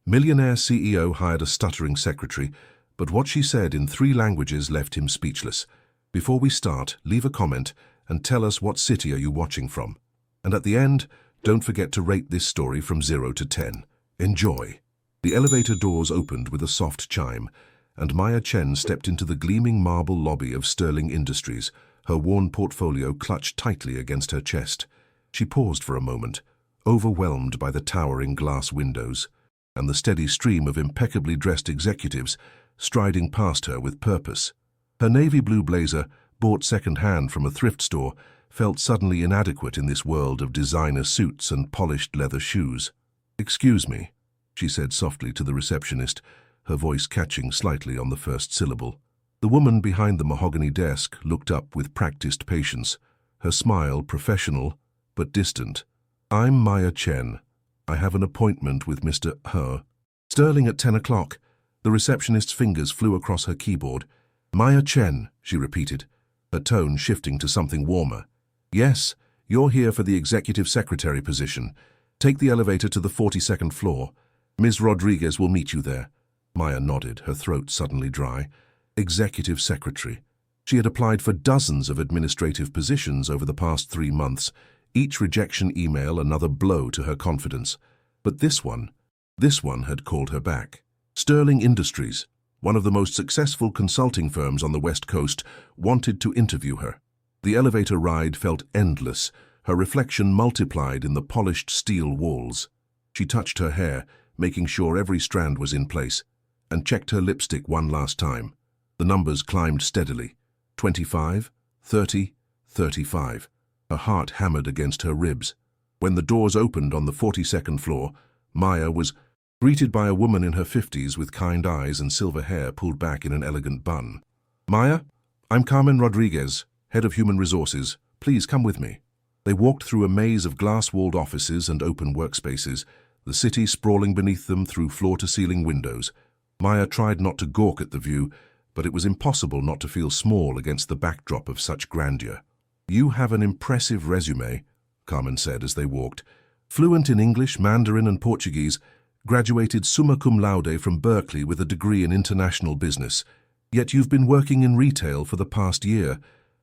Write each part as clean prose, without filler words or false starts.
Millionaire CEO hired a stuttering secretary, but what she said in 3 languages left him speechless. Before we start, leave a comment and tell us what city are you watching from. And at the end, don't forget to rate this story from 0 to 10. Enjoy. The elevator doors opened with a soft chime, and Maya Chen stepped into the gleaming marble lobby of Stuttering Industries, her worn portfolio clutched tightly against her chest. She paused for a moment, overwhelmed by the towering glass windows, and the steady stream of impeccably dressed executives striding past her with purpose. Her navy blue blazer, bought second-hand from a thrift store, felt suddenly inadequate in this world of designer suits and polished leather shoes. "Excuse me," she said softly to the receptionist, her voice catching slightly on the first syllable. The woman behind the mahogany desk looked up with practiced patience, her smile professional but distant. "I'm Maya Chen. I have an appointment with Mr. Stuttering at 10 o'clock. The receptionist's fingers flew across her keyboard. "Maya Chen," she repeated, her tone shifting to something warmer. "Yes, you're here for the executive secretary position. Take the elevator to the 42nd floor. Ms. Rodriguez will meet you there." Maya nodded, her throat suddenly dry. Executive secretary. She had applied for dozens of administrative positions over the past 3 months, each rejection email another blow to her confidence. But this one had called her back. Stuttering Industries, one of the most successful consulting firms on the West Coast, wanted to interview her. The elevator ride felt endless, her reflection multiplied in the polished steel walls. She touched her hair, making sure every strand was in place, and checked her lipstick one last time. The numbers climbed steadily. 25, 30, 35. Her heart hammered against her ribs. When the doors opened on the 42nd floor, Maya was greeted by a woman in her 50s with kind eyes and silver hair pulled back in an elegant bun. "Maya, I'm Carmen Rodriguez, head of human resources. Please come with me." They walked through a maze of glass-walled offices and open workspaces, the city sprawling beneath them through floor-to-ceiling windows. Maya tried not to gawk at the view, but it was impossible not to feel small against the backdrop of such grandeur. "You have an impressive resume," Carmen said as they walked. "Fluent in English, Mandarin and Portuguese, graduated summa cum laude from Berkeley with a degree in international business. Yet you've been working in retail for the past year.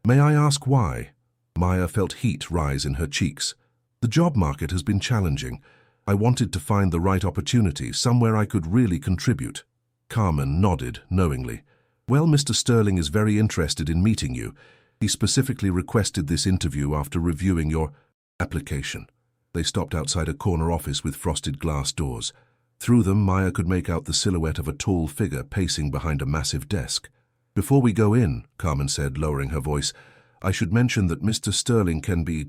May I ask why?" Maya felt heat rise in her cheeks. "The job market has been challenging. I wanted to find the right opportunity, somewhere I could really contribute." Carmen nodded knowingly. "Well, Mr. Stuttering is very interested in meeting you. He specifically requested this interview after reviewing your application." They stopped outside a corner office with frosted glass doors. Through them, Maya could make out the silhouette of a tall figure pacing behind a massive desk. "Before we go in," Carmen said, lowering her voice, "I should mention that Mr. Stuttering can be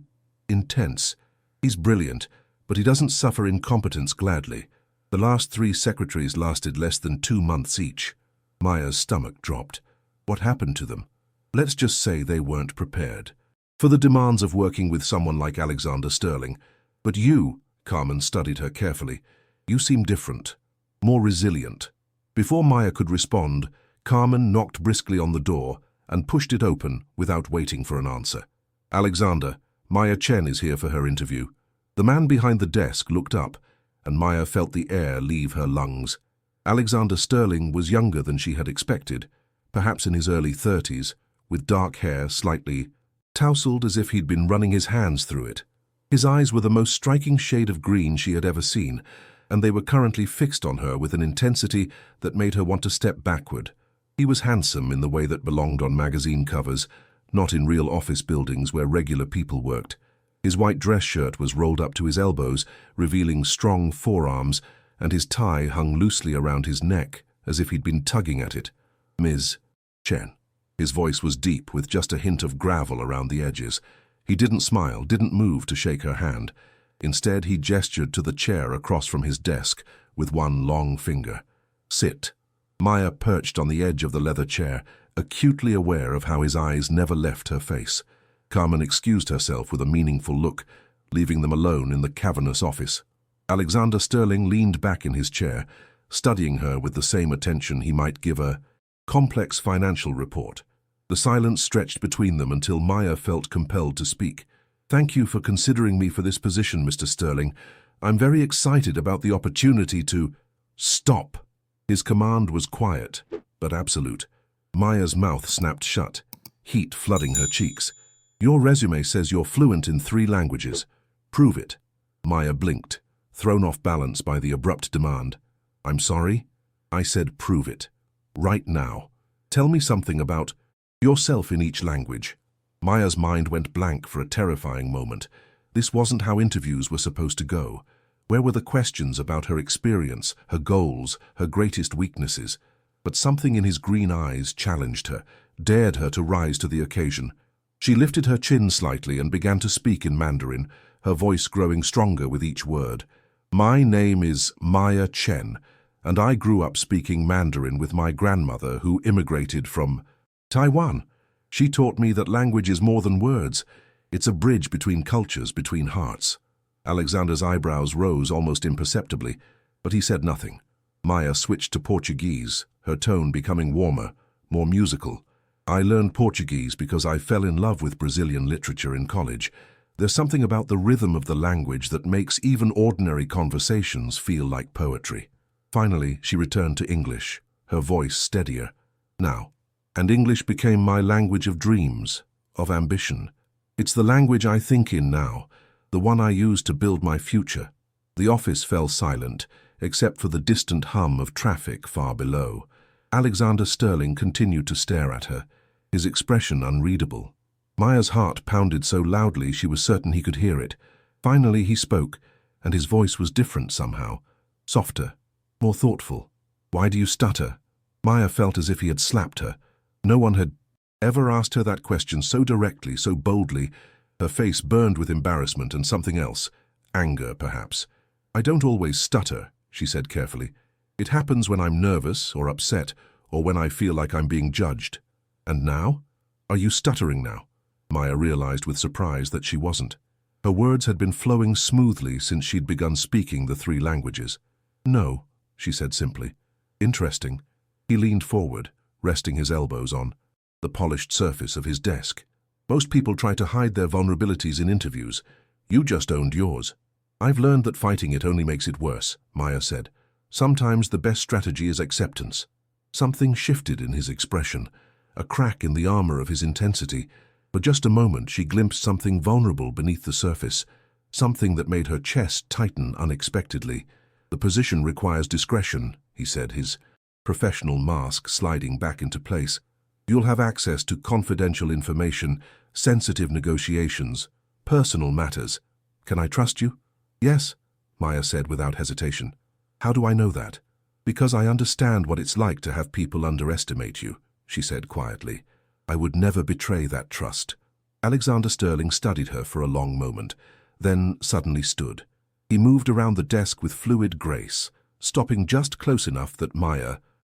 intense. He's brilliant, but he doesn't suffer incompetence gladly. The last 3 secretaries lasted less than 2 months each." Maya's stomach dropped. What happened to them? Let's just say they weren't prepared for the demands of working with someone like Alexander Stuttering. "But you," Carmen studied her carefully, "you seem different, more resilient." Before Maya could respond, Carmen knocked briskly on the door and pushed it open without waiting for an answer. "Alexander, Maya Chen is here for her interview." The man behind the desk looked up, and Maya felt the air leave her lungs. Alexander Stuttering was younger than she had expected, perhaps in his early 30s, with dark hair slightly tousled as if he'd been running his hands through it. His eyes were the most striking shade of green she had ever seen, and they were currently fixed on her with an intensity that made her want to step backward. He was handsome in the way that belonged on magazine covers, not in real office buildings where regular people worked. His white dress shirt was rolled up to his elbows, revealing strong forearms, and his tie hung loosely around his neck, as if he'd been tugging at it. "Ms. Chen." His voice was deep, with just a hint of gravel around the edges. He didn't smile, didn't move to shake her hand. Instead, he gestured to the chair across from his desk, with one long finger. "Sit." Maya perched on the edge of the leather chair, acutely aware of how his eyes never left her face. Carmen excused herself with a meaningful look, leaving them alone in the cavernous office. Alexander Stuttering leaned back in his chair, studying her with the same attention he might give a complex financial report. The silence stretched between them until Maya felt compelled to speak. "Thank you for considering me for this position, Mr. Stuttering. I'm very excited about the opportunity to..." Stop! His command was quiet, but absolute. Maya's mouth snapped shut, heat flooding her cheeks. Your resume says you're fluent in 3 languages. Prove it. Maya blinked, thrown off balance by the abrupt demand. I'm sorry? I said prove it. Right now. Tell me something about yourself in each language. Maya's mind went blank for a terrifying moment. This wasn't how interviews were supposed to go. Where were the questions about her experience, her goals, her greatest weaknesses? But something in his green eyes challenged her, dared her to rise to the occasion. She lifted her chin slightly and began to speak in Mandarin, her voice growing stronger with each word. My name is Maya Chen, and I grew up speaking Mandarin with my grandmother who immigrated from Taiwan. She taught me that language is more than words. It's a bridge between cultures, between hearts. Alexander's eyebrows rose almost imperceptibly, but he said nothing. Maya switched to Portuguese, her tone becoming warmer, more musical. I learned Portuguese because I fell in love with Brazilian literature in college. There's something about the rhythm of the language that makes even ordinary conversations feel like poetry. Finally, she returned to English, her voice steadier. Now, and English became my language of dreams, of ambition. It's the language I think in now, the one I use to build my future. The office fell silent, except for the distant hum of traffic far below. Alexander Sterling continued to stare at her, his expression unreadable. Maya's heart pounded so loudly she was certain he could hear it. Finally he spoke, and his voice was different somehow, softer, more thoughtful. Why do you stutter? Maya felt as if he had slapped her. No one had ever asked her that question so directly, so boldly. Her face burned with embarrassment and something else, anger perhaps. I don't always stutter, she said carefully. It happens when I'm nervous or upset or when I feel like I'm being judged. And now? Are you stuttering now? Maya realized with surprise that she wasn't. Her words had been flowing smoothly since she'd begun speaking the 3 languages. No, she said simply. Interesting. He leaned forward, resting his elbows on the polished surface of his desk. Most people try to hide their vulnerabilities in interviews. You just owned yours. I've learned that fighting it only makes it worse, Maya said. Sometimes the best strategy is acceptance. Something shifted in his expression, a crack in the armor of his intensity. For just a moment she glimpsed something vulnerable beneath the surface, something that made her chest tighten unexpectedly. The position requires discretion, he said, his professional mask sliding back into place. You'll have access to confidential information, sensitive negotiations, personal matters. Can I trust you? Yes, Maya said without hesitation. How do I know that? Because I understand what it's like to have people underestimate you, she said quietly. I would never betray that trust. Alexander Sterling studied her for a long moment, then suddenly stood. He moved around the desk with fluid grace, stopping just close enough that Maya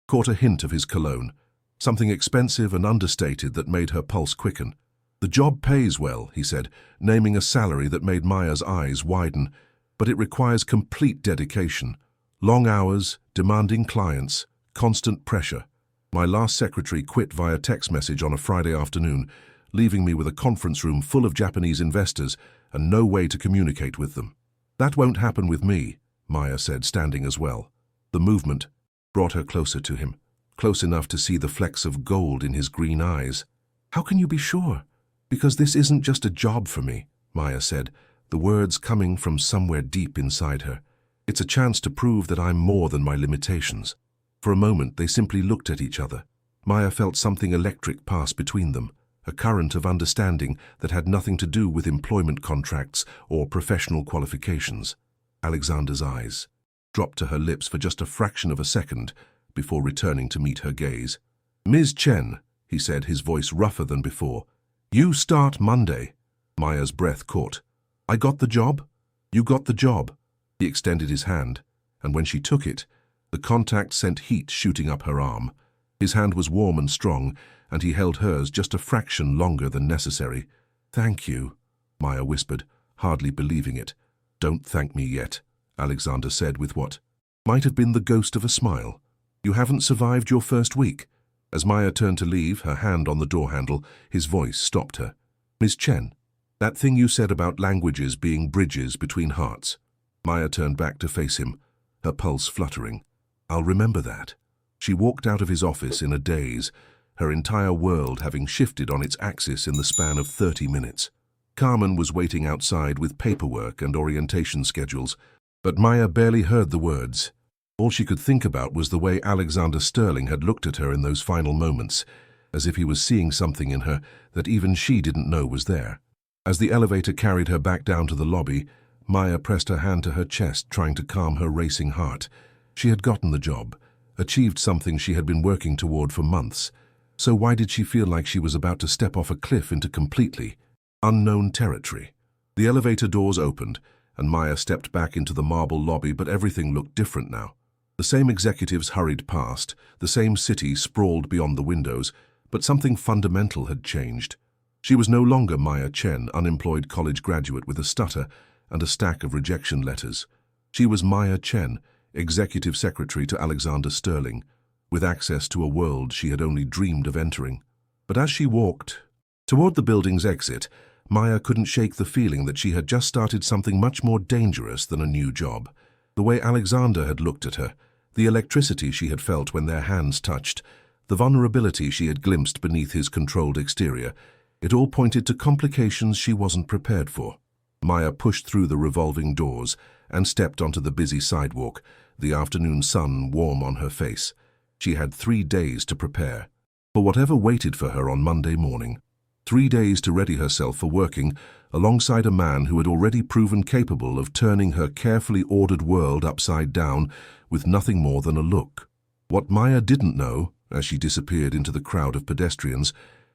caught a hint of his cologne, something expensive and understated that made her pulse quicken. The job pays well, he said, naming a salary that made Maya's eyes widen, but it requires complete dedication. Long hours, demanding clients, constant pressure. My last secretary quit via text message on a Friday afternoon, leaving me with a conference room full of Japanese investors and no way to communicate with them. That won't happen with me, Maya said, standing as well. The movement brought her closer to him, close enough to see the flecks of gold in his green eyes. How can you be sure? Because this isn't just a job for me, Maya said, the words coming from somewhere deep inside her. It's a chance to prove that I'm more than my limitations. For a moment, they simply looked at each other. Maya felt something electric pass between them, a current of understanding that had nothing to do with employment contracts or professional qualifications. Alexander's eyes dropped to her lips for just a fraction of a second before returning to meet her gaze. Ms. Chen, he said, his voice rougher than before. You start Monday. Maya's breath caught. I got the job? You got the job. He extended his hand, and when she took it, the contact sent heat shooting up her arm. His hand was warm and strong, and he held hers just a fraction longer than necessary. Thank you, Maya whispered, hardly believing it. Don't thank me yet, Alexander said with what might have been the ghost of a smile. You haven't survived your first week. As Maya turned to leave, her hand on the door handle, his voice stopped her. Miss Chen, that thing you said about languages being bridges between hearts. Maya turned back to face him, her pulse fluttering. I'll remember that. She walked out of his office in a daze, her entire world having shifted on its axis in the span of 30 minutes. Carmen was waiting outside with paperwork and orientation schedules, but Maya barely heard the words. All she could think about was the way Alexander Stuttering had looked at her in those final moments, as if he was seeing something in her that even she didn't know was there. As the elevator carried her back down to the lobby, Maya pressed her hand to her chest, trying to calm her racing heart. She had gotten the job, achieved something she had been working toward for months. So why did she feel like she was about to step off a cliff into completely unknown territory? The elevator doors opened, and Maya stepped back into the marble lobby, but everything looked different now. The same executives hurried past, the same city sprawled beyond the windows, but something fundamental had changed. She was no longer Maya Chen, unemployed college graduate with a stutter and a stack of rejection letters. She was Maya Chen, executive secretary to Alexander Stuttering, with access to a world she had only dreamed of entering. But as she walked toward the building's exit, Maya couldn't shake the feeling that she had just started something much more dangerous than a new job. The way Alexander had looked at her, the electricity she had felt when their hands touched, the vulnerability she had glimpsed beneath his controlled exterior, it all pointed to complications she wasn't prepared for. Maya pushed through the revolving doors and stepped onto the busy sidewalk, the afternoon sun warm on her face. She had 3 days to prepare for whatever waited for her on Monday morning. 3 days to ready herself for working alongside a man who had already proven capable of turning her carefully ordered world upside down with nothing more than a look. What Maya didn't know, as she disappeared into the crowd of pedestrians,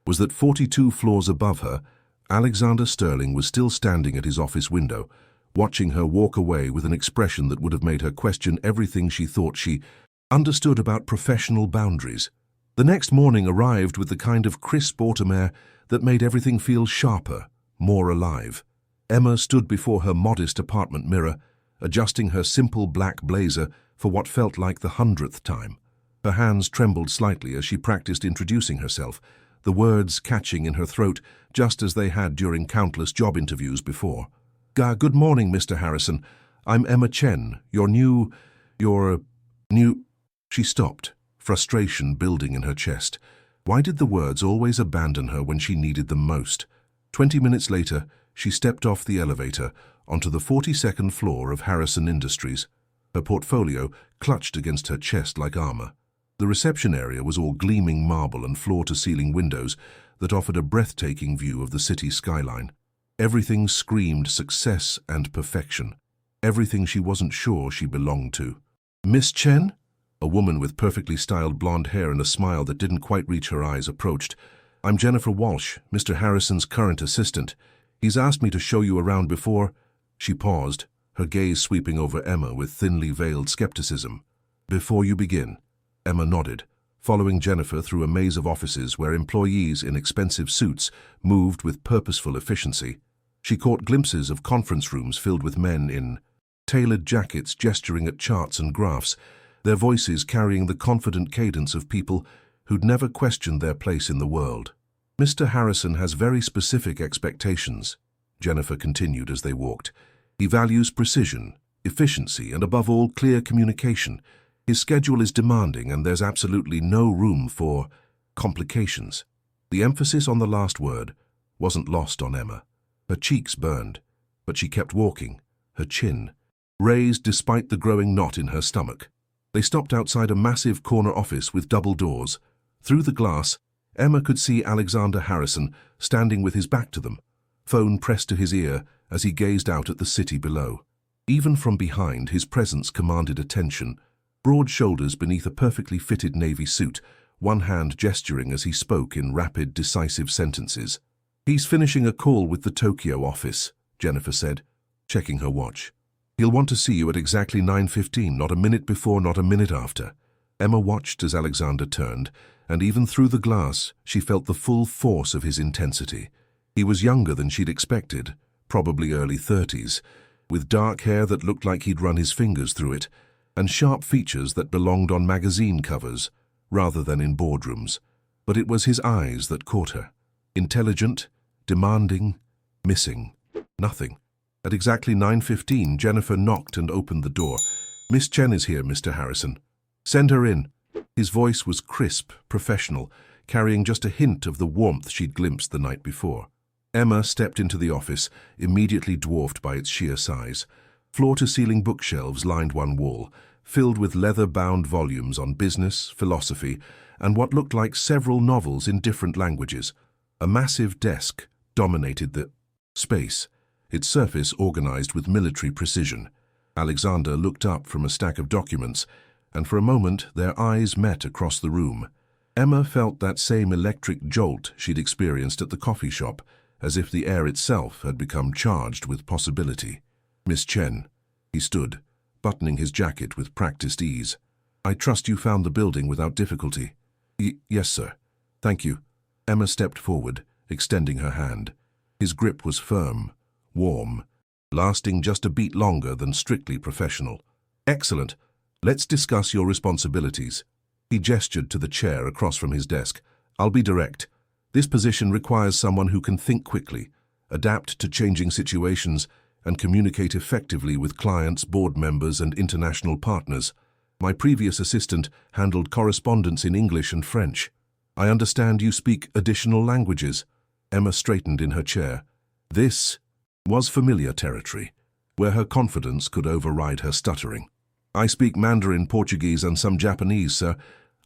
was that 42 floors above her, Alexander Stuttering was still standing at his office window, watching her walk away with an expression that would have made her question everything she thought she understood about professional boundaries. The next morning arrived with the kind of crisp autumn air that made everything feel sharper, more alive. Emma stood before her modest apartment mirror, adjusting her simple black blazer for what felt like the 100th time. Her hands trembled slightly as she practiced introducing herself, the words catching in her throat just as they had during countless job interviews before. Good morning, Mr. Harrison. I'm Emma Chen, your new... She stopped, frustration building in her chest. Why did the words always abandon her when she needed them most? 20 minutes later, she stepped off the elevator onto the 42nd floor of Harrison Industries. Her portfolio clutched against her chest like armor. The reception area was all gleaming marble and floor-to-ceiling windows that offered a breathtaking view of the city skyline. Everything screamed success and perfection. Everything she wasn't sure she belonged to. Miss Chen? A woman with perfectly styled blonde hair and a smile that didn't quite reach her eyes approached. I'm Jennifer Walsh, Mr. Harrison's current assistant. He's asked me to show you around before... She paused, her gaze sweeping over Emma with thinly veiled skepticism. Before you begin. Emma nodded, following Jennifer through a maze of offices where employees in expensive suits moved with purposeful efficiency. She caught glimpses of conference rooms filled with men in tailored jackets gesturing at charts and graphs, their voices carrying the confident cadence of people who'd never questioned their place in the world. Mr. Harrison has very specific expectations, Jennifer continued as they walked. He values precision, efficiency, and above all, clear communication. His schedule is demanding and there's absolutely no room for complications. The emphasis on the last word wasn't lost on Emma. Her cheeks burned, but she kept walking, her chin raised despite the growing knot in her stomach. They stopped outside a massive corner office with double doors. Through the glass, Emma could see Alexander Harrison standing with his back to them, phone pressed to his ear as he gazed out at the city below. Even from behind, his presence commanded attention. Broad shoulders beneath a perfectly fitted navy suit, one hand gesturing as he spoke in rapid, decisive sentences. He's finishing a call with the Tokyo office, Jennifer said, checking her watch. He'll want to see you at exactly 9:15, not a minute before, not a minute after. Emma watched as Alexander turned, and even through the glass, she felt the full force of his intensity. He was younger than she'd expected, probably early 30s, with dark hair that looked like he'd run his fingers through it, and sharp features that belonged on magazine covers, rather than in boardrooms. But it was his eyes that caught her. Intelligent, demanding, missing. Nothing. At exactly 9:15, Jennifer knocked and opened the door. Miss Chen is here, Mr. Harrison. Send her in. His voice was crisp, professional, carrying just a hint of the warmth she'd glimpsed the night before. Emma stepped into the office, immediately dwarfed by its sheer size. Floor-to-ceiling bookshelves lined one wall, filled with leather-bound volumes on business, philosophy, and what looked like several novels in different languages. A massive desk dominated the space, its surface organized with military precision. Alexander looked up from a stack of documents, and for a moment their eyes met across the room. Emma felt that same electric jolt she'd experienced at the coffee shop, as if the air itself had become charged with possibility. "Miss Chen," he stood, buttoning his jacket with practiced ease. "I trust you found the building without difficulty." Yes, sir. Thank you." Emma stepped forward, extending her hand. His grip was firm, warm, lasting just a beat longer than strictly professional. "Excellent. Let's discuss your responsibilities." He gestured to the chair across from his desk. "I'll be direct. This position requires someone who can think quickly, adapt to changing situations, and communicate effectively with clients, board members, and international partners. My previous assistant handled correspondence in English and French. I understand you speak additional languages." Emma straightened in her chair. This was familiar territory, where her confidence could override her stuttering. "I speak Mandarin, Portuguese, and some Japanese, sir.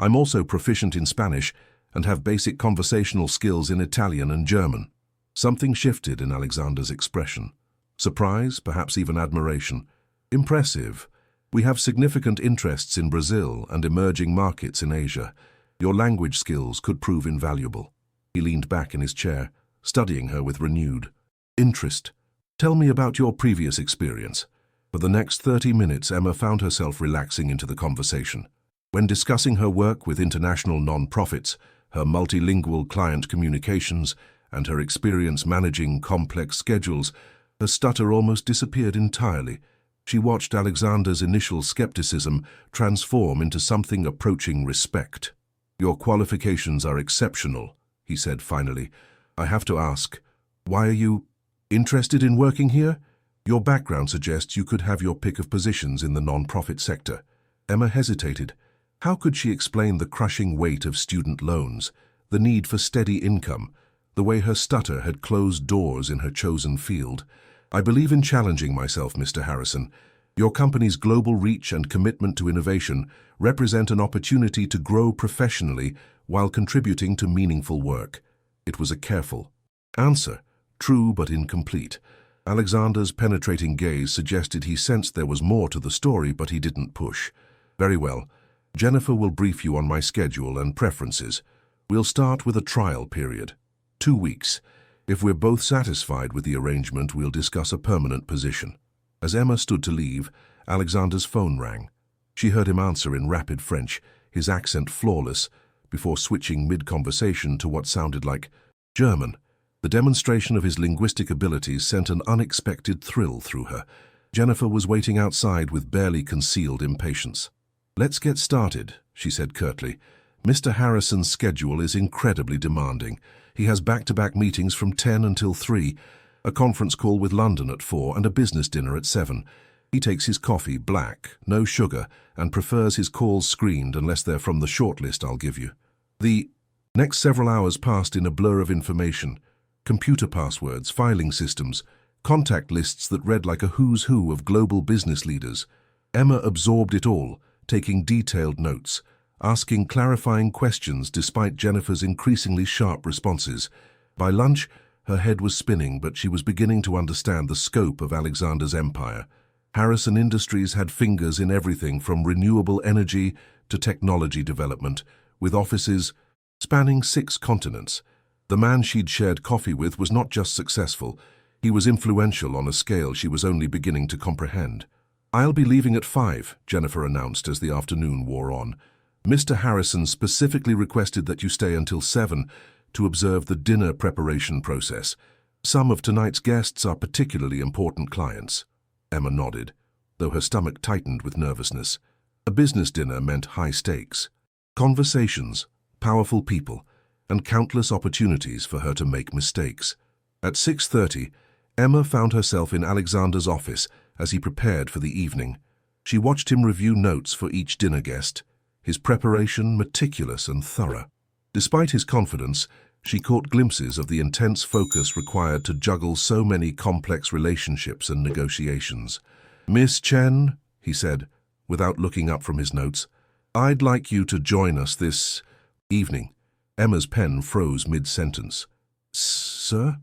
I'm also proficient in Spanish and have basic conversational skills in Italian and German." Something shifted in Alexander's expression. Surprise, perhaps even admiration. "Impressive. We have significant interests in Brazil and emerging markets in Asia. Your language skills could prove invaluable." He leaned back in his chair, studying her with renewed interest. "Tell me about your previous experience." For the next 30 minutes, Emma found herself relaxing into the conversation. When discussing her work with international non-profits, her multilingual client communications, and her experience managing complex schedules, her stutter almost disappeared entirely. She watched Alexander's initial skepticism transform into something approaching respect. "Your qualifications are exceptional," he said finally. "I have to ask, why are you interested in working here? Your background suggests you could have your pick of positions in the non-profit sector." Emma hesitated. How could she explain the crushing weight of student loans, the need for steady income, the way her stutter had closed doors in her chosen field? "I believe in challenging myself, Mr. Harrison. Your company's global reach and commitment to innovation represent an opportunity to grow professionally while contributing to meaningful work." It was a careful answer, true but incomplete. Alexander's penetrating gaze suggested he sensed there was more to the story, but he didn't push. "Very well. Jennifer will brief you on my schedule and preferences. We'll start with a trial period. 2 weeks. If we're both satisfied with the arrangement, we'll discuss a permanent position." As Emma stood to leave, Alexander's phone rang. She heard him answer in rapid French, his accent flawless, before switching mid-conversation to what sounded like German. The demonstration of his linguistic abilities sent an unexpected thrill through her. Jennifer was waiting outside with barely concealed impatience. "Let's get started," she said curtly. "Mr. Harrison's schedule is incredibly demanding. He has back-to-back meetings from 10 until 3, a conference call with London at 4, and a business dinner at 7. He takes his coffee black, no sugar, and prefers his calls screened unless they're from the shortlist I'll give you." The next several hours passed in a blur of information. Computer passwords, filing systems, contact lists that read like a who's who of global business leaders. Emma absorbed it all, taking detailed notes, asking clarifying questions despite Jennifer's increasingly sharp responses. By lunch, her head was spinning, but she was beginning to understand the scope of Alexander's empire. Harrison Industries had fingers in everything from renewable energy to technology development, with offices spanning 6 continents. The man she'd shared coffee with was not just successful, he was influential on a scale she was only beginning to comprehend. "I'll be leaving at 5, Jennifer announced as the afternoon wore on. "Mr. Harrison specifically requested that you stay until 7 to observe the dinner preparation process. Some of tonight's guests are particularly important clients." Emma nodded, though her stomach tightened with nervousness. A business dinner meant high stakes, conversations, powerful people, and countless opportunities for her to make mistakes. At 6:30, Emma found herself in Alexander's office as he prepared for the evening. She watched him review notes for each dinner guest, his preparation meticulous and thorough. Despite his confidence, she caught glimpses of the intense focus required to juggle so many complex relationships and negotiations. "Miss Chen," he said, without looking up from his notes, "I'd like you to join us this evening." Emma's pen froze mid-sentence. "Sir?"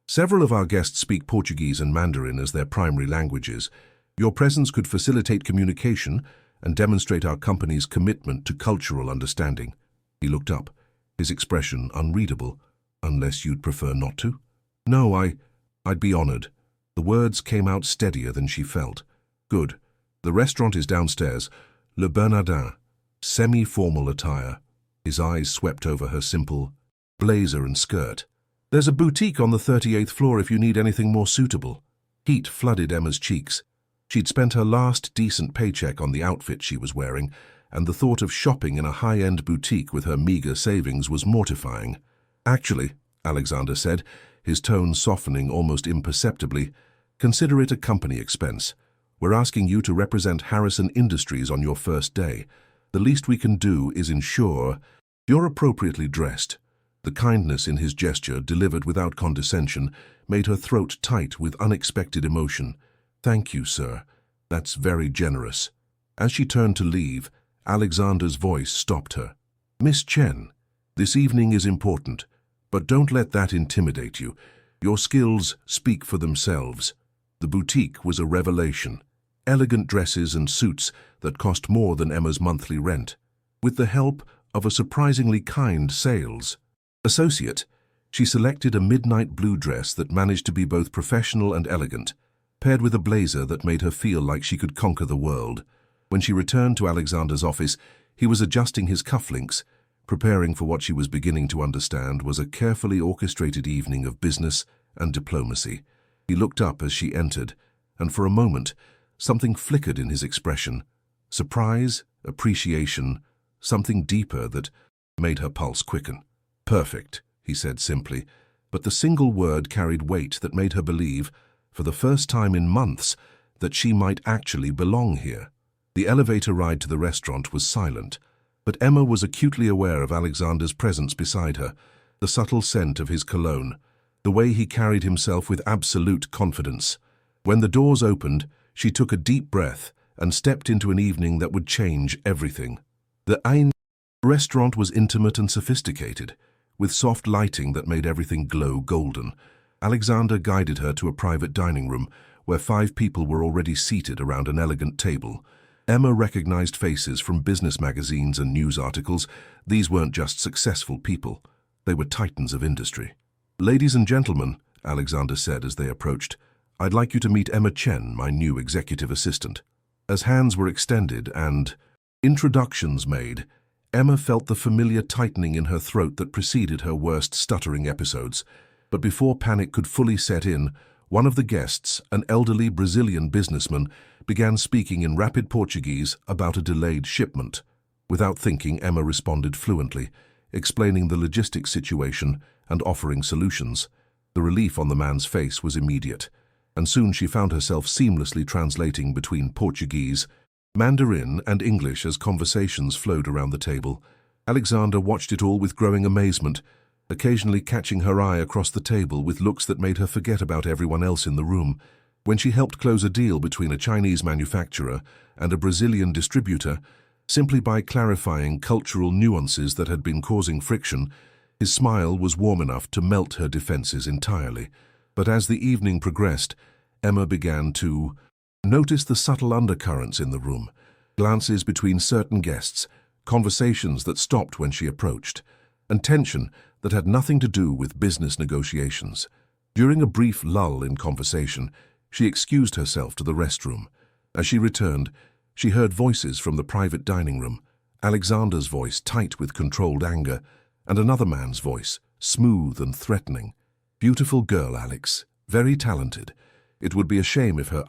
"Several of our guests speak Portuguese and Mandarin as their primary languages. Your presence could facilitate communication and demonstrate our company's commitment to cultural understanding." He looked up, his expression unreadable. "Unless you'd prefer not to?" "No, I'd be honored." The words came out steadier than she felt. "Good. The restaurant is downstairs. Le Bernardin." Semi-formal attire. His eyes swept over her simple blazer and skirt. "There's a boutique on the 38th floor if you need anything more suitable." Heat flooded Emma's cheeks. She'd spent her last decent paycheck on the outfit she was wearing, and the thought of shopping in a high-end boutique with her meager savings was mortifying. "Actually," Alexander said, his tone softening almost imperceptibly, "consider it a company expense. We're asking you to represent Harrison Industries on your first day. The least we can do is ensure you're appropriately dressed." The kindness in his gesture, delivered without condescension, made her throat tight with unexpected emotion. "Thank you, sir. That's very generous." As she turned to leave, Alexander's voice stopped her. "Miss Chen, this evening is important, but don't let that intimidate you. Your skills speak for themselves." The boutique was a revelation. Elegant dresses and suits that cost more than Emma's monthly rent. With the help of a surprisingly kind sales associate, she selected a midnight blue dress that managed to be both professional and elegant, paired with a blazer that made her feel like she could conquer the world. When she returned to Alexander's office, he was adjusting his cufflinks, preparing for what she was beginning to understand was a carefully orchestrated evening of business and diplomacy. He looked up as she entered, and for a moment, something flickered in his expression. Surprise, appreciation, something deeper that made her pulse quicken. "Perfect," he said simply, but the single word carried weight that made her believe, for the first time in months, that she might actually belong here. The elevator ride to the restaurant was silent, but Emma was acutely aware of Alexander's presence beside her, the subtle scent of his cologne, the way he carried himself with absolute confidence. When the doors opened, she took a deep breath and stepped into an evening that would change everything. The restaurant was intimate and sophisticated, with soft lighting that made everything glow golden. Alexander guided her to a private dining room, where 5 people were already seated around an elegant table. Emma recognized faces from business magazines and news articles. These weren't just successful people. They were titans of industry. "Ladies and gentlemen," Alexander said as they approached, "I'd like you to meet Emma Chen, my new executive assistant." As hands were extended and introductions made, Emma felt the familiar tightening in her throat that preceded her worst stuttering episodes. But before panic could fully set in, one of the guests, an elderly Brazilian businessman, began speaking in rapid Portuguese about a delayed shipment. Without thinking, Emma responded fluently, explaining the logistics situation and offering solutions. The relief on the man's face was immediate, and soon she found herself seamlessly translating between Portuguese, Mandarin, and English as conversations flowed around the table. Alexander watched it all with growing amazement, occasionally catching her eye across the table with looks that made her forget about everyone else in the room. When she helped close a deal between a Chinese manufacturer and a Brazilian distributor, simply by clarifying cultural nuances that had been causing friction, his smile was warm enough to melt her defenses entirely. But as the evening progressed, Emma began to notice the subtle undercurrents in the room, glances between certain guests, conversations that stopped when she approached, and tension that had nothing to do with business negotiations. During a brief lull in conversation, she excused herself to the restroom. As she returned, she heard voices from the private dining room, Alexander's voice tight with controlled anger, and another man's voice, smooth and threatening. "Beautiful girl, Alex. Very talented. It would be a shame if her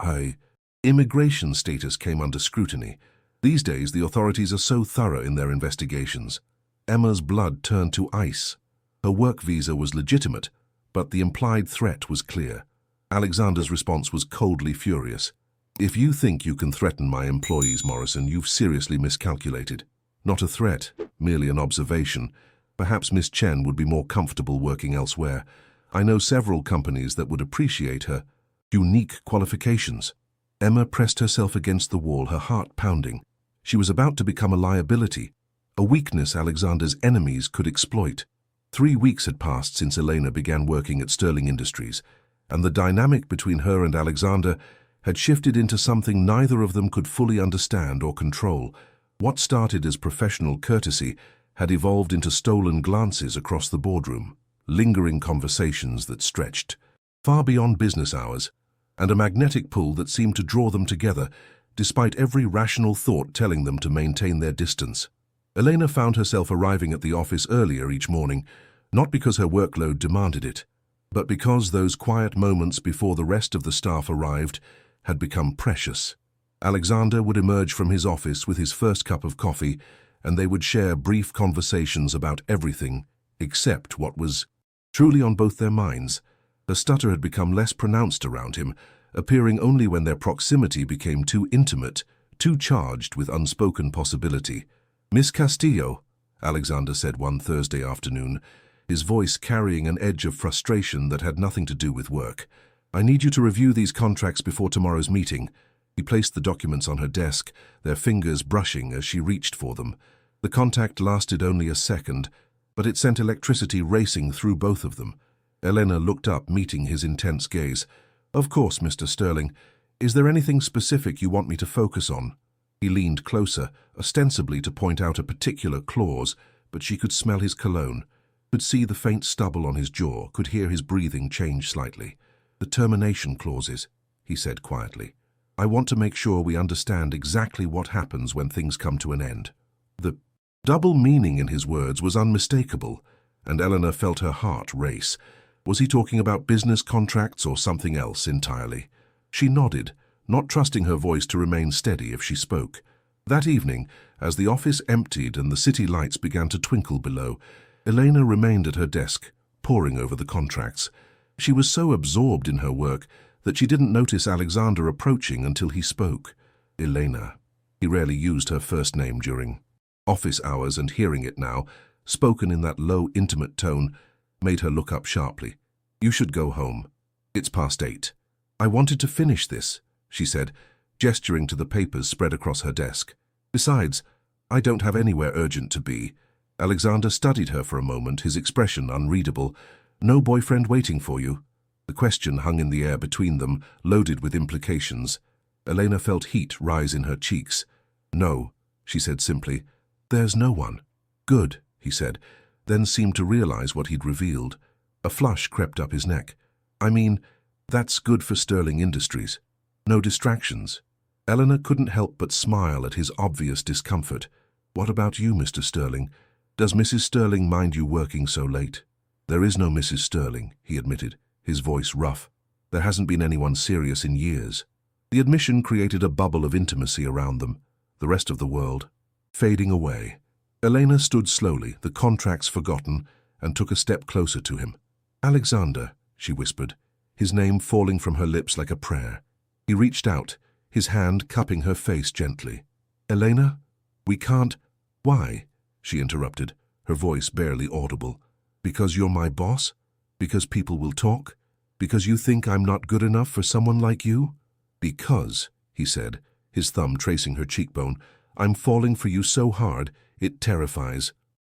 immigration status came under scrutiny. These days, the authorities are so thorough in their investigations." Emma's blood turned to ice. Her work visa was legitimate, but the implied threat was clear. Alexander's response was coldly furious. "If you think you can threaten my employees, Morrison, you've seriously miscalculated." Not a threat, merely an observation. Perhaps Miss Chen would be more comfortable working elsewhere. I know several companies that would appreciate her unique qualifications. Emma pressed herself against the wall, her heart pounding. She was about to become a liability, a weakness Alexander's enemies could exploit. 3 weeks had passed since Elena began working at Stuttering Industries, and the dynamic between her and Alexander had shifted into something neither of them could fully understand or control. What started as professional courtesy had evolved into stolen glances across the boardroom, lingering conversations that stretched far beyond business hours, and a magnetic pull that seemed to draw them together, despite every rational thought telling them to maintain their distance. Elena found herself arriving at the office earlier each morning, not because her workload demanded it, but because those quiet moments before the rest of the staff arrived had become precious. Alexander would emerge from his office with his first cup of coffee, and they would share brief conversations about everything except what was truly on both their minds. The stutter had become less pronounced around him, appearing only when their proximity became too intimate, too charged with unspoken possibility. "Miss Castillo," Alexander said one Thursday afternoon, his voice carrying an edge of frustration that had nothing to do with work. "I need you to review these contracts before tomorrow's meeting." He placed the documents on her desk, their fingers brushing as she reached for them. The contact lasted only a second, but it sent electricity racing through both of them. Elena looked up, meeting his intense gaze. "Of course, Mr. Stuttering. Is there anything specific you want me to focus on?" He leaned closer, ostensibly to point out a particular clause, but she could smell his cologne, could see the faint stubble on his jaw, could hear his breathing change slightly. "The termination clauses," he said quietly. "I want to make sure we understand exactly what happens when things come to an end." The double meaning in his words was unmistakable, and Eleanor felt her heart race. Was he talking about business contracts or something else entirely? She nodded, not trusting her voice to remain steady if she spoke. That evening, as the office emptied and the city lights began to twinkle below, Elena remained at her desk, poring over the contracts. She was so absorbed in her work that she didn't notice Alexander approaching until he spoke. Elena. He rarely used her first name during office hours, and hearing it now, spoken in that low, intimate tone, made her look up sharply. "You should go home. It's past 8. "I wanted to finish this," she said, gesturing to the papers spread across her desk. "Besides, I don't have anywhere urgent to be." Alexander studied her for a moment, his expression unreadable. "No boyfriend waiting for you?" The question hung in the air between them, loaded with implications. Elena felt heat rise in her cheeks. "No," she said simply. "There's no one." "Good," he said, then seemed to realize what he'd revealed. A flush crept up his neck. "I mean, that's good for Stuttering Industries. No distractions." Eleanor couldn't help but smile at his obvious discomfort. "What about you, Mr. Stuttering? Does Mrs. Stuttering mind you working so late?" "There is no Mrs. Stuttering," he admitted, his voice rough. "There hasn't been anyone serious in years." The admission created a bubble of intimacy around them, the rest of the world fading away. Elena stood slowly, the contracts forgotten, and took a step closer to him. "Alexander," she whispered, his name falling from her lips like a prayer. He reached out, his hand cupping her face gently. "Elena, we can't—" "Why?" she interrupted, her voice barely audible. "Because you're my boss? Because people will talk? Because you think I'm not good enough for someone like you?" "Because," he said, his thumb tracing her cheekbone, "I'm falling for you so hard, it terrifies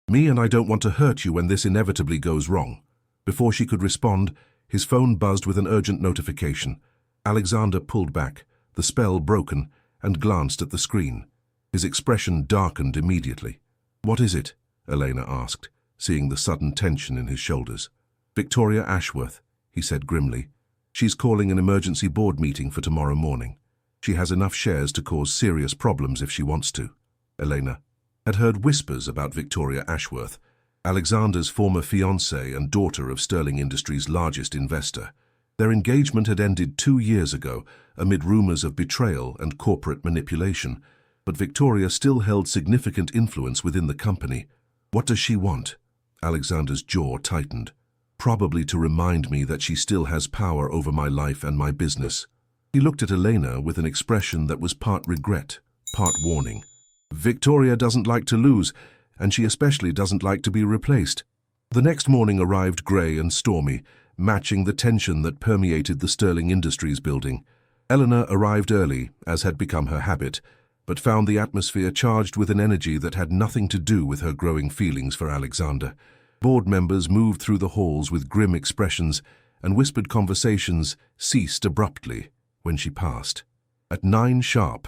me, and I don't want to hurt you when this inevitably goes wrong." Before she could respond, his phone buzzed with an urgent notification. Alexander pulled back, the spell broken, and glanced at the screen. His expression darkened immediately. "What is it?" Elena asked, seeing the sudden tension in his shoulders. "Victoria Ashworth," he said grimly. "She's calling an emergency board meeting for tomorrow morning. She has enough shares to cause serious problems if she wants to." Elena had heard whispers about Victoria Ashworth, Alexander's former fiancée and daughter of Stuttering Industries' largest investor. Their engagement had ended 2 years ago amid rumors of betrayal and corporate manipulation, but Victoria still held significant influence within the company. "What does she want?" Alexander's jaw tightened. "Probably to remind me that she still has power over my life and my business." He looked at Elena with an expression that was part regret, part warning. Victoria doesn't like to lose, and she especially doesn't like to be replaced. The next morning arrived grey and stormy, matching the tension that permeated the Stuttering Industries building. Eleanor arrived early, as had become her habit, but found the atmosphere charged with an energy that had nothing to do with her growing feelings for Alexander. Board members moved through the halls with grim expressions, and whispered conversations ceased abruptly when she passed. At 9 sharp,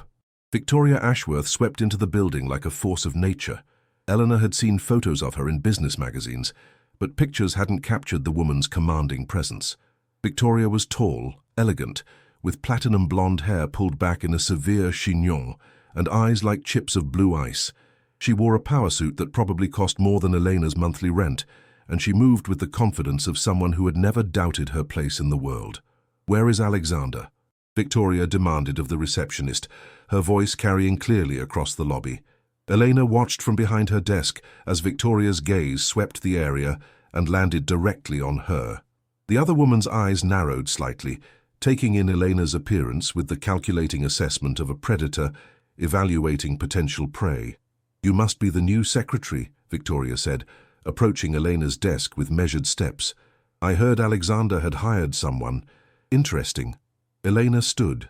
Victoria Ashworth swept into the building like a force of nature. Eleanor had seen photos of her in business magazines, but pictures hadn't captured the woman's commanding presence. Victoria was tall, elegant, with platinum blonde hair pulled back in a severe chignon and eyes like chips of blue ice. She wore a power suit that probably cost more than Elena's monthly rent, and she moved with the confidence of someone who had never doubted her place in the world. "Where is Alexander?" Victoria demanded of the receptionist, her voice carrying clearly across the lobby. Elena watched from behind her desk as Victoria's gaze swept the area and landed directly on her. The other woman's eyes narrowed slightly, taking in Elena's appearance with the calculating assessment of a predator evaluating potential prey. "You must be the new secretary," Victoria said, approaching Elena's desk with measured steps. "I heard Alexander had hired someone. Interesting." Elena stood,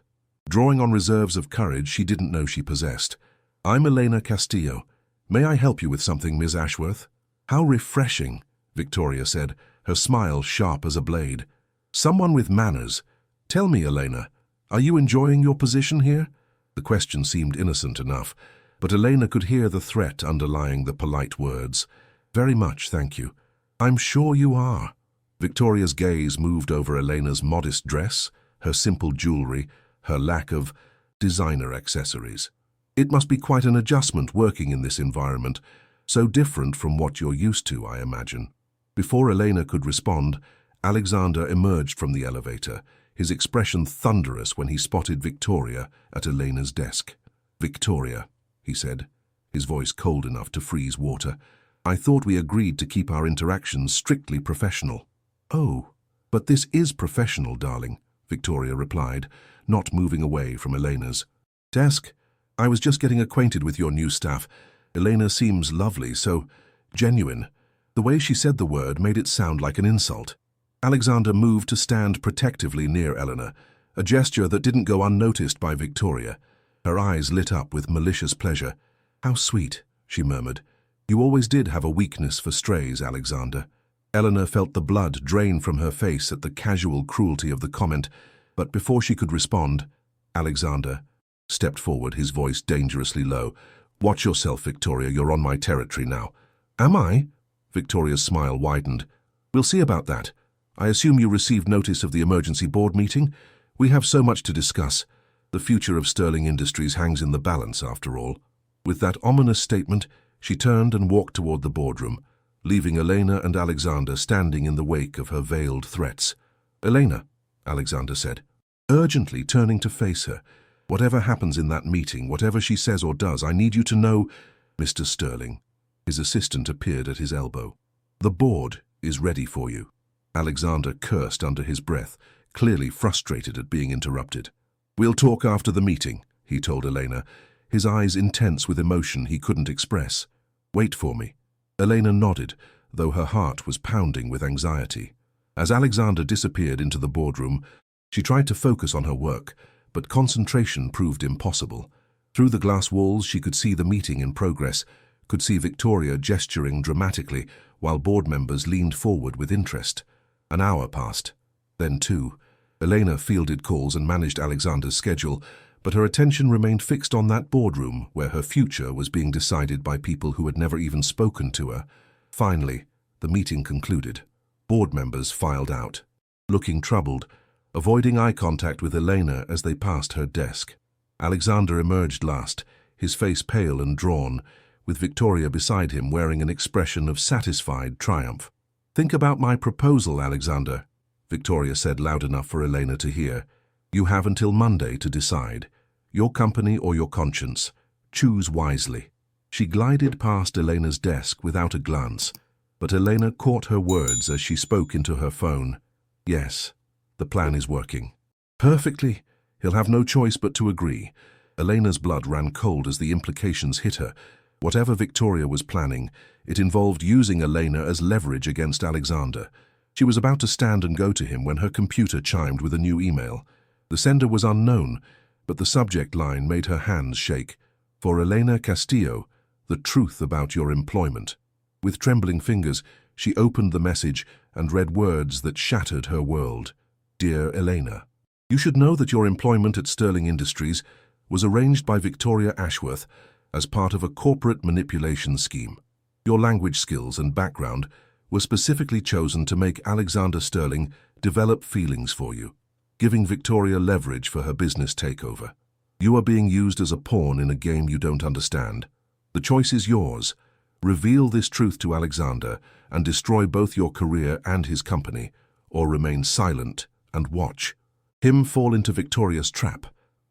drawing on reserves of courage she didn't know she possessed. "I'm Elena Castillo. May I help you with something, Ms. Ashworth?" "How refreshing," Victoria said, her smile sharp as a blade. "Someone with manners. Tell me, Elena, are you enjoying your position here?" The question seemed innocent enough, but Elena could hear the threat underlying the polite words. "Very much, thank you." "I'm sure you are." Victoria's gaze moved over Elena's modest dress, her simple jewelry, her lack of designer accessories. "It must be quite an adjustment working in this environment, so different from what you're used to, I imagine." Before Elena could respond, Alexander emerged from the elevator, his expression thunderous when he spotted Victoria at Elena's desk. "Victoria," he said, his voice cold enough to freeze water, "I thought we agreed to keep our interactions strictly professional." "Oh, but this is professional, darling," Victoria replied, not moving away from Elena's desk. "I was just getting acquainted with your new staff. Elena seems lovely, so genuine." The way she said the word made it sound like an insult. Alexander moved to stand protectively near Eleanor, a gesture that didn't go unnoticed by Victoria. Her eyes lit up with malicious pleasure. "How sweet," she murmured. "You always did have a weakness for strays, Alexander." Eleanor felt the blood drain from her face at the casual cruelty of the comment, but before she could respond, Alexander stepped forward, his voice dangerously low. "Watch yourself, Victoria, you're on my territory now." "Am I?" Victoria's smile widened. "We'll see about that. I assume you received notice of the emergency board meeting? We have so much to discuss. The future of Stuttering Industries hangs in the balance, after all." With that ominous statement, she turned and walked toward the boardroom, leaving Elena and Alexander standing in the wake of her veiled threats. "Elena," Alexander said, urgently turning to face her, "whatever happens in that meeting, whatever she says or does, I need you to know—" "Mr. Stuttering." His assistant appeared at his elbow. "The board is ready for you." Alexander cursed under his breath, clearly frustrated at being interrupted. "We'll talk after the meeting," he told Elena, his eyes intense with emotion he couldn't express. "Wait for me." Elena nodded, though her heart was pounding with anxiety. As Alexander disappeared into the boardroom, she tried to focus on her work, but concentration proved impossible. Through the glass walls she could see the meeting in progress, could see Victoria gesturing dramatically while board members leaned forward with interest. An hour passed, then 2. Elena fielded calls and managed Alexander's schedule, but her attention remained fixed on that boardroom where her future was being decided by people who had never even spoken to her. Finally, the meeting concluded. Board members filed out, looking troubled, avoiding eye contact with Elena as they passed her desk. Alexander emerged last, his face pale and drawn, with Victoria beside him wearing an expression of satisfied triumph. "Think about my proposal, Alexander," Victoria said loud enough for Elena to hear. "You have until Monday to decide. Your company or your conscience. Choose wisely." She glided past Elena's desk without a glance, but Elena caught her words as she spoke into her phone. "Yes, the plan is working." "Perfectly. He'll have no choice but to agree." Elena's blood ran cold as the implications hit her. Whatever Victoria was planning, it involved using Elena as leverage against Alexander. She was about to stand and go to him when her computer chimed with a new email. The sender was unknown, but the subject line made her hands shake. For Elena Castillo, the truth about your employment. With trembling fingers, she opened the message and read words that shattered her world. Dear Elena, you should know that your employment at Sterling Industries was arranged by Victoria Ashworth as part of a corporate manipulation scheme. Your language skills and background were specifically chosen to make Alexander Sterling develop feelings for you, giving Victoria leverage for her business takeover. You are being used as a pawn in a game you don't understand. The choice is yours. Reveal this truth to Alexander and destroy both your career and his company, or remain silent and watch him fall into Victoria's trap.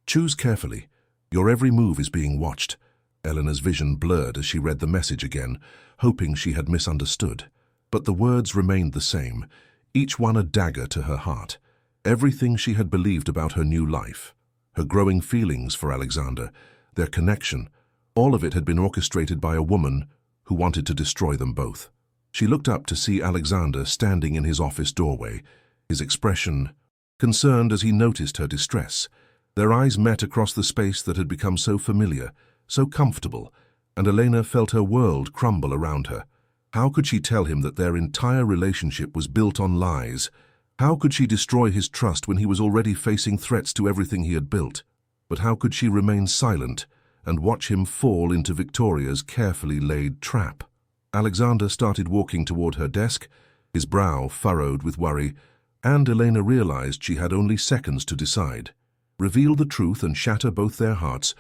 Choose carefully. Your every move is being watched. Eleanor's vision blurred as she read the message again, hoping she had misunderstood. But the words remained the same, each one a dagger to her heart. Everything she had believed about her new life, her growing feelings for Alexander, their connection, all of it had been orchestrated by a woman who wanted to destroy them both. She looked up to see Alexander standing in his office doorway, his expression concerned as he noticed her distress. Their eyes met across the space that had become so familiar, so comfortable, and Elena felt her world crumble around her. How could she tell him that their entire relationship was built on lies? How could she destroy his trust when he was already facing threats to everything he had built? But how could she remain silent and watch him fall into Victoria's carefully laid trap? Alexander started walking toward her desk, his brow furrowed with worry, and Elena realized she had only seconds to decide. Reveal the truth and shatter both their hearts,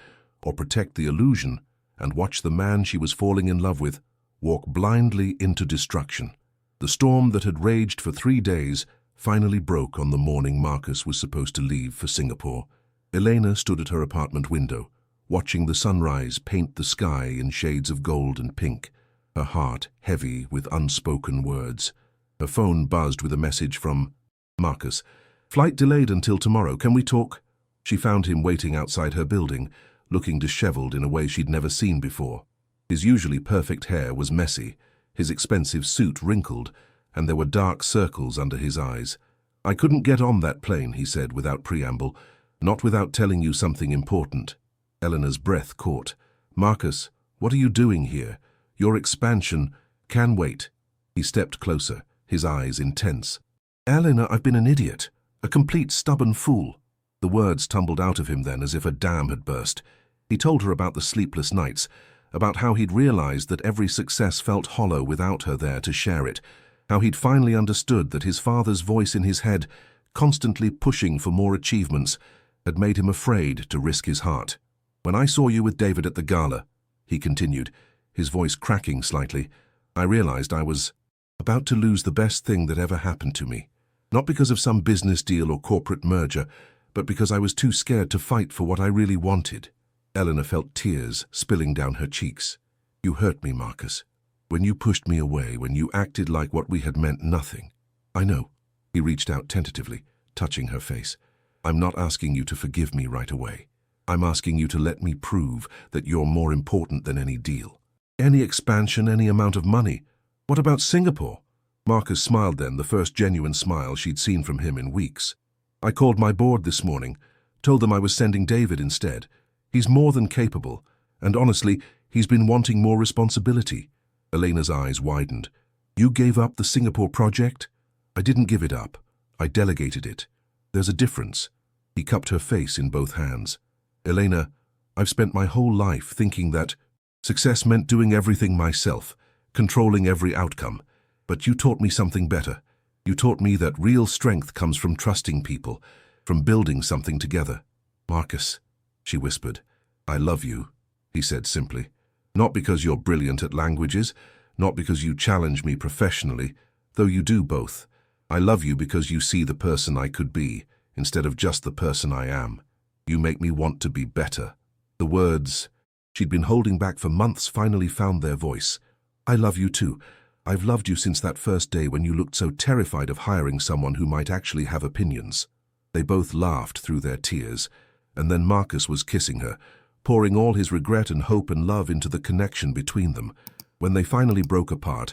or protect the illusion and watch the man she was falling in love with walk blindly into destruction. The storm that had raged for 3 days finally broke on the morning Marcus was supposed to leave for Singapore. Elena stood at her apartment window, watching the sunrise paint the sky in shades of gold and pink, her heart heavy with unspoken words. Her phone buzzed with a message from Marcus. Flight delayed until tomorrow. Can we talk? She found him waiting outside her building, looking disheveled in a way she'd never seen before. His usually perfect hair was messy, his expensive suit wrinkled, and there were dark circles under his eyes. I couldn't get on that plane, he said without preamble, not without telling you something important. Eleanor's breath caught. Marcus, what are you doing here? Your expansion can wait. He stepped closer, his eyes intense. Eleanor, I've been an idiot, a complete stubborn fool. The words tumbled out of him then as if a dam had burst. He told her about the sleepless nights, about how he'd realized that every success felt hollow without her there to share it, how he'd finally understood that his father's voice in his head, constantly pushing for more achievements, had made him afraid to risk his heart. When I saw you with David at the gala, he continued, his voice cracking slightly, I realized I was about to lose the best thing that ever happened to me. Not because of some business deal or corporate merger, but because I was too scared to fight for what I really wanted. Eleanor felt tears spilling down her cheeks. You hurt me, Marcus. When you pushed me away, when you acted like what we had meant nothing. I know. He reached out tentatively, touching her face. I'm not asking you to forgive me right away. I'm asking you to let me prove that you're more important than any deal. Any expansion, any amount of money. What about Singapore? Marcus smiled then, the first genuine smile she'd seen from him in weeks. I called my board this morning, told them I was sending David instead. He's more than capable, and honestly, he's been wanting more responsibility. Elena's eyes widened. You gave up the Singapore project? I didn't give it up. I delegated it. There's a difference. He cupped her face in both hands. Elena, I've spent my whole life thinking that success meant doing everything myself, controlling every outcome. But you taught me something better. You taught me that real strength comes from trusting people, from building something together. Marcus, she whispered. I love you, he said simply. Not because you're brilliant at languages, not because you challenge me professionally, though you do both. I love you because you see the person I could be, instead of just the person I am. You make me want to be better. The words she'd been holding back for months finally found their voice. I love you too. I've loved you since that first day when you looked so terrified of hiring someone who might actually have opinions. They both laughed through their tears, and then Marcus was kissing her, pouring all his regret and hope and love into the connection between them. When they finally broke apart,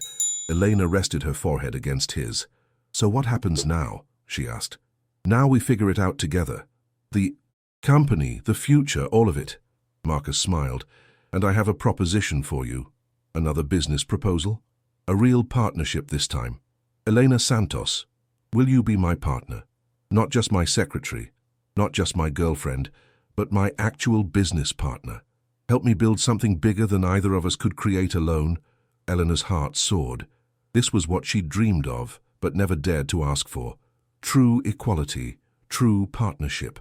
Elena rested her forehead against his. "So what happens now?" she asked. "Now we figure it out together. The company, the future, all of it." Marcus smiled. "And I have a proposition for you. Another business proposal? A real partnership this time. Elena Santos, will you be my partner? Not just my secretary, not just my girlfriend, but my actual business partner. Help me build something bigger than either of us could create alone." Eleanor's heart soared. This was what she'd dreamed of, but never dared to ask for. True equality, true partnership.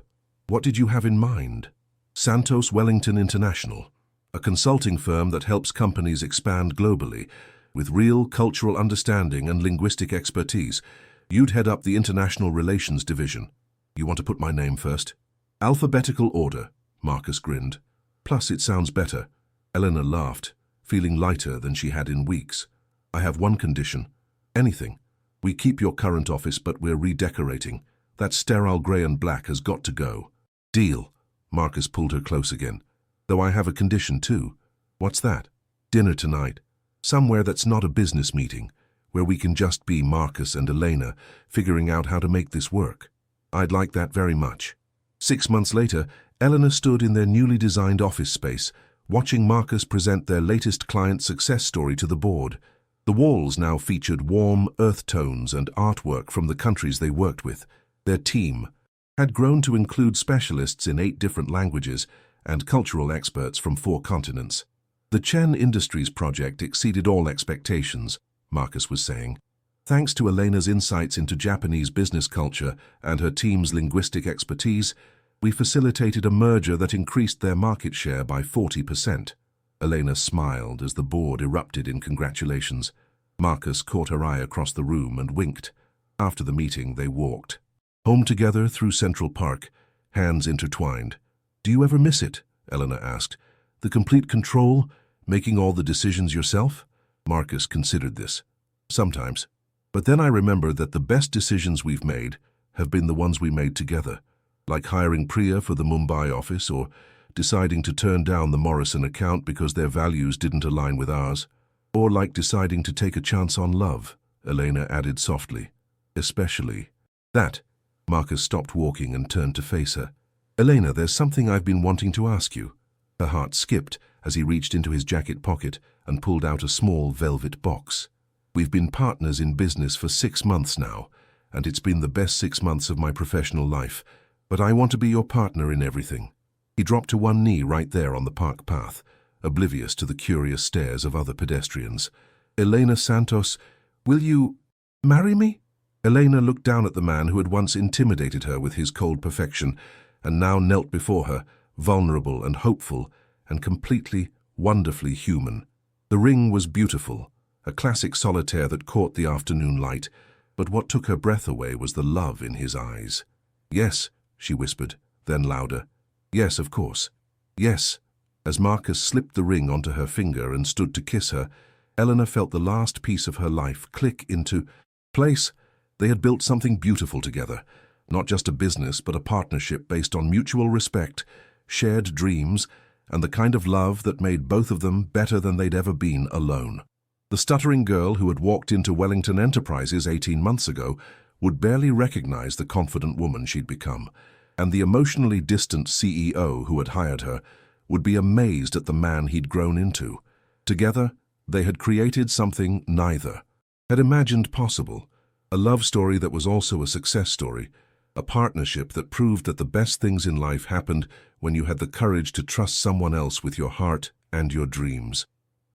What did you have in mind? Santos Wellington International, a consulting firm that helps companies expand globally, with real cultural understanding and linguistic expertise. You'd head up the International Relations Division. You want to put my name first? Alphabetical order, Marcus grinned. Plus it sounds better. Eleanor laughed, feeling lighter than she had in weeks. "I have one condition. Anything. We keep your current office, but we're redecorating. That sterile grey and black has got to go." "Deal." Marcus pulled her close again. "Though I have a condition too." "What's that?" "Dinner tonight. Somewhere that's not a business meeting, where we can just be Marcus and Elena, figuring out how to make this work." "I'd like that very much." 6 months later, Eleanor stood in their newly designed office space, watching Marcus present their latest client success story to the board. The walls now featured warm earth tones and artwork from the countries they worked with. Their team had grown to include specialists in 8 different languages and cultural experts from 4 continents. "The Chen Industries project exceeded all expectations," Marcus was saying. "Thanks to Elena's insights into Japanese business culture and her team's linguistic expertise, we facilitated a merger that increased their market share by 40%. Elena smiled as the board erupted in congratulations. Marcus caught her eye across the room and winked. After the meeting, they walked home together through Central Park, hands intertwined. "Do you ever miss it?" Eleanor asked. "The complete control, making all the decisions yourself?" Marcus considered this. "Sometimes. But then I remember that the best decisions we've made have been the ones we made together, like hiring Priya for the Mumbai office or deciding to turn down the Morrison account because their values didn't align with ours, or like deciding to take a chance on love," Elena added softly. "Especially that." Marcus stopped walking and turned to face her. "Elena, there's something I've been wanting to ask you." Her heart skipped as he reached into his jacket pocket and pulled out a small velvet box. "We've been partners in business for 6 months now, and it's been the best 6 months of my professional life, but I want to be your partner in everything." He dropped to one knee right there on the park path, oblivious to the curious stares of other pedestrians. "Elena Santos, will you marry me?" Elena looked down at the man who had once intimidated her with his cold perfection, and now knelt before her, vulnerable and hopeful, and completely, wonderfully human. The ring was beautiful, a classic solitaire that caught the afternoon light, but what took her breath away was the love in his eyes. "Yes," she whispered, then louder. "Yes, of course. Yes." As Marcus slipped the ring onto her finger and stood to kiss her, Eleanor felt the last piece of her life click into place. They had built something beautiful together, not just a business, but a partnership based on mutual respect, shared dreams, and the kind of love that made both of them better than they'd ever been alone. The stuttering girl who had walked into Wellington Enterprises 18 months ago would barely recognize the confident woman she'd become, and the emotionally distant CEO who had hired her would be amazed at the man he'd grown into. Together, they had created something neither had imagined possible, a love story that was also a success story, a partnership that proved that the best things in life happened when you had the courage to trust someone else with your heart and your dreams.